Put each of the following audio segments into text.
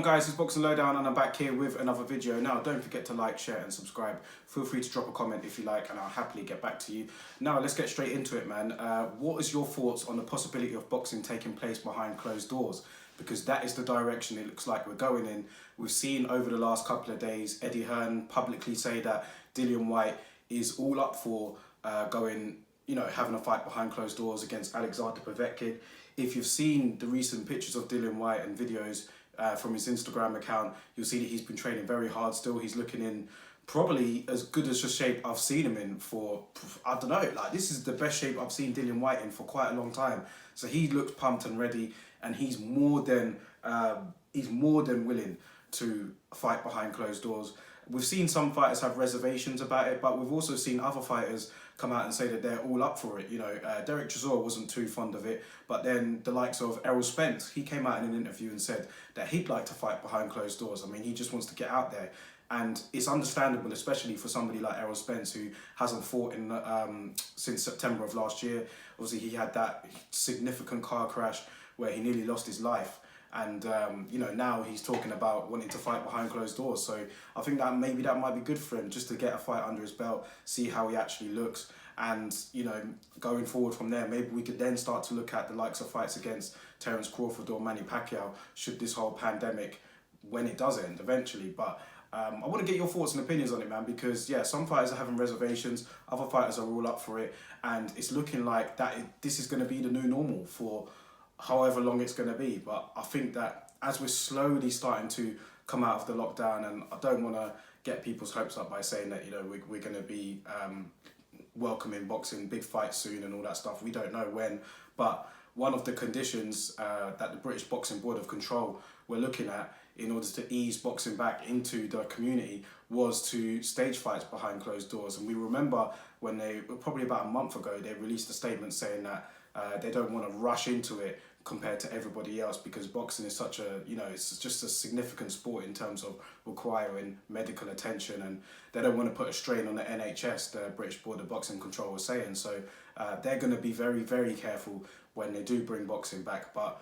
guys, it's Boxing Lowdown and I'm back here with another video. Now don't forget to like, share and subscribe. Feel free to drop a comment if you like and I'll happily get back to you. Now let's get straight into it, man. What is your thoughts on the possibility of boxing taking place behind closed doors? Because that is the direction it looks like we're going in. We've seen over the last couple of days Eddie Hearn publicly say that Dillian Whyte is all up for having a fight behind closed doors against Alexander Povetkin. If you've seen the recent pictures of Dillian Whyte and videos from his Instagram account, you'll see that he's been training very hard still. He's looking in probably as good as a shape I've seen him in for, I don't know, like this is the best shape I've seen Dillian Whyte in for quite a long time. So he looks pumped and ready, and he's more than willing to fight behind closed doors. We've seen some fighters have reservations about it, but we've also seen other fighters come out and say that they're all up for it. Derek Chisora wasn't too fond of it, but then the likes of Errol Spence, he came out in an interview and said that he'd like to fight behind closed doors. I mean, he just wants to get out there. And it's understandable, especially for somebody like Errol Spence, who hasn't fought since September of last year. Obviously, he had that significant car crash where he nearly lost his life. And, now he's talking about wanting to fight behind closed doors. So I think that maybe that might be good for him, just to get a fight under his belt, see how he actually looks. And, going forward from there, maybe we could then start to look at the likes of fights against Terence Crawford or Manny Pacquiao, should this whole pandemic, when it does end eventually. But I want to get your thoughts and opinions on it, man, because, yeah, some fighters are having reservations, other fighters are all up for it. And it's looking like this is going to be the new normal for however long it's going to be. But I think that as we're slowly starting to come out of the lockdown, and I don't want to get people's hopes up by saying that we're going to be welcoming boxing big fights soon and all that stuff. We don't know when, but one of the conditions that the British Boxing Board of Control were looking at in order to ease boxing back into the community was to stage fights behind closed doors. And we remember when probably about a month ago, they released a statement saying that they don't want to rush into it compared to everybody else, because boxing is such a, it's just a significant sport in terms of requiring medical attention, and they don't want to put a strain on the NHS, the British Board of Boxing Control was saying. So they're going to be very, very careful when they do bring boxing back. But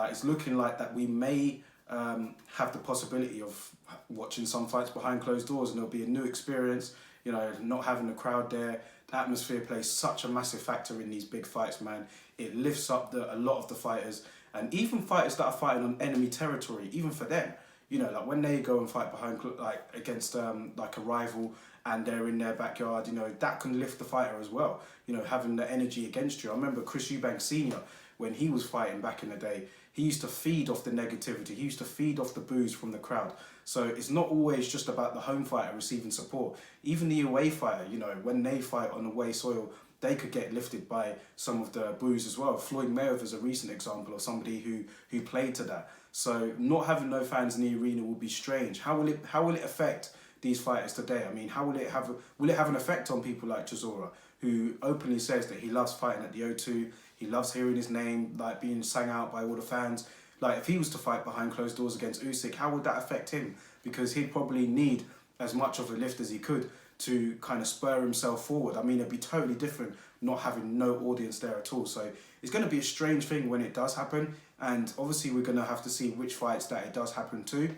it's looking like that we may have the possibility of watching some fights behind closed doors, and it'll be a new experience, not having the crowd there. The atmosphere plays such a massive factor in these big fights, man. It lifts up a lot of the fighters, and even fighters that are fighting on enemy territory, even for them, like when they go and fight behind, like against like a rival, and they're in their backyard, that can lift the fighter as well, having the energy against you. I remember Chris Eubanks Sr., when he was fighting back in the day, he used to feed off the negativity. He used to feed off the boos from the crowd. So it's not always just about the home fighter receiving support. Even the away fighter, when they fight on away soil, they could get lifted by some of the boos as well. Floyd Mayweather is a recent example of somebody who played to that. So not having no fans in the arena will be strange. How will it affect these fighters today? I mean, will it have an effect on people like Chisora, who openly says that he loves fighting at the O2, he loves hearing his name like being sang out by all the fans. Like if he was to fight behind closed doors against Usyk, how would that affect him? Because he'd probably need as much of a lift as he could to kind of spur himself forward. I mean, it'd be totally different not having no audience there at all. So it's going to be a strange thing when it does happen. And obviously we're going to have to see which fights that it does happen to.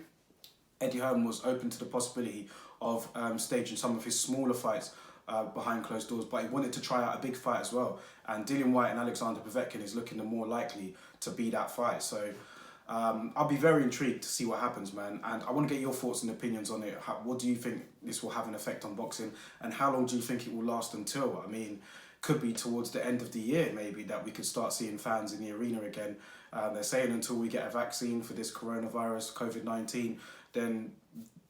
Eddie Hearn was open to the possibility of staging some of his smaller fights behind closed doors, but he wanted to try out a big fight as well. And Dillian Whyte and Alexander Povetkin is looking the more likely to be that fight. So I'll be very intrigued to see what happens, man. And I want to get your thoughts and opinions on it. What do you think this will have an effect on boxing? And how long do you think it will last until? I mean, could be towards the end of the year, maybe, that we could start seeing fans in the arena again. They're saying until we get a vaccine for this coronavirus, COVID-19, then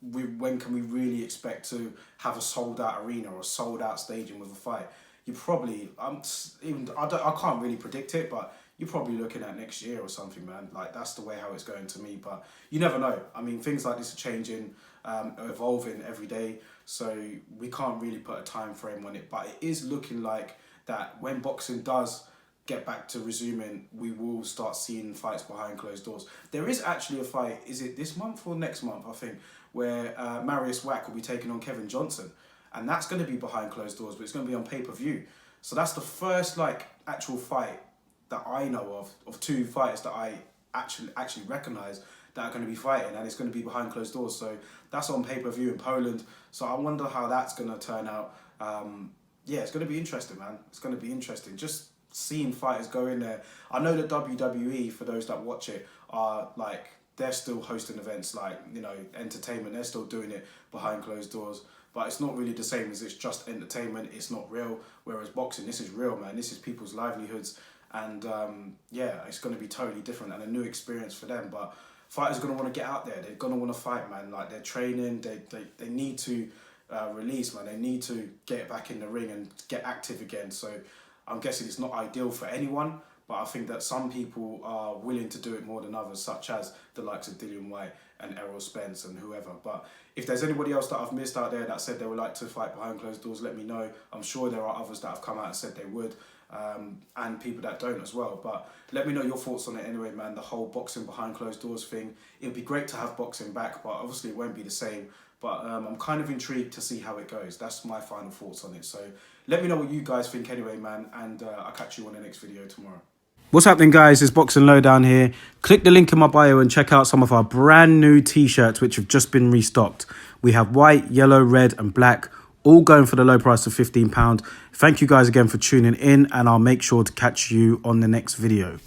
when can we really expect to have a sold-out arena or a sold-out stadium with a fight? You probably, I can't really predict it, but you're probably looking at next year or something, man. Like, that's the way how it's going to me, but you never know. I mean, things like this are changing, evolving every day, so we can't really put a time frame on it, but it is looking like that when boxing does get back to resuming, we will start seeing fights behind closed doors. There is actually a fight, is it this month or next month, I think, where Marius Wack will be taking on Kevin Johnson, and that's going to be behind closed doors, but it's going to be on pay-per-view. So that's the first actual fight that I know of two fighters that I actually recognise that are going to be fighting, and it's going to be behind closed doors. So that's on pay-per-view in Poland. So I wonder how that's going to turn out. Yeah, it's going to be interesting, man. It's going to be interesting. Just seeing fighters go in there. I know that WWE, for those that watch it, are like, they're still hosting events like, you know, entertainment. They're still doing it behind closed doors. But it's not really the same as it's just entertainment. It's not real. Whereas boxing, this is real, man. This is people's livelihoods. And yeah, it's going to be totally different and a new experience for them. But fighters are going to want to get out there. They're going to want to fight, man. Like, they're training. They need to release, man. They need to get back in the ring and get active again. So I'm guessing it's not ideal for anyone. But I think that some people are willing to do it more than others, such as the likes of Dillian Whyte and Errol Spence and whoever. But if there's anybody else that I've missed out there that said they would like to fight behind closed doors, let me know. I'm sure there are others that have come out and said they would, and people that don't as well. But let me know your thoughts on it anyway, man. The whole boxing behind closed doors thing. It'd be great to have boxing back, but obviously it won't be the same. But I'm kind of intrigued to see how it goes. That's my final thoughts on it. So let me know what you guys think anyway, man. And I'll catch you on the next video tomorrow. What's happening, guys? It's Boxing Lowdown here. Click the link in my bio and check out some of our brand new t-shirts which have just been restocked. We have white, yellow, red and black, all going for the low price of £15. Thank you guys again for tuning in, and I'll make sure to catch you on the next video.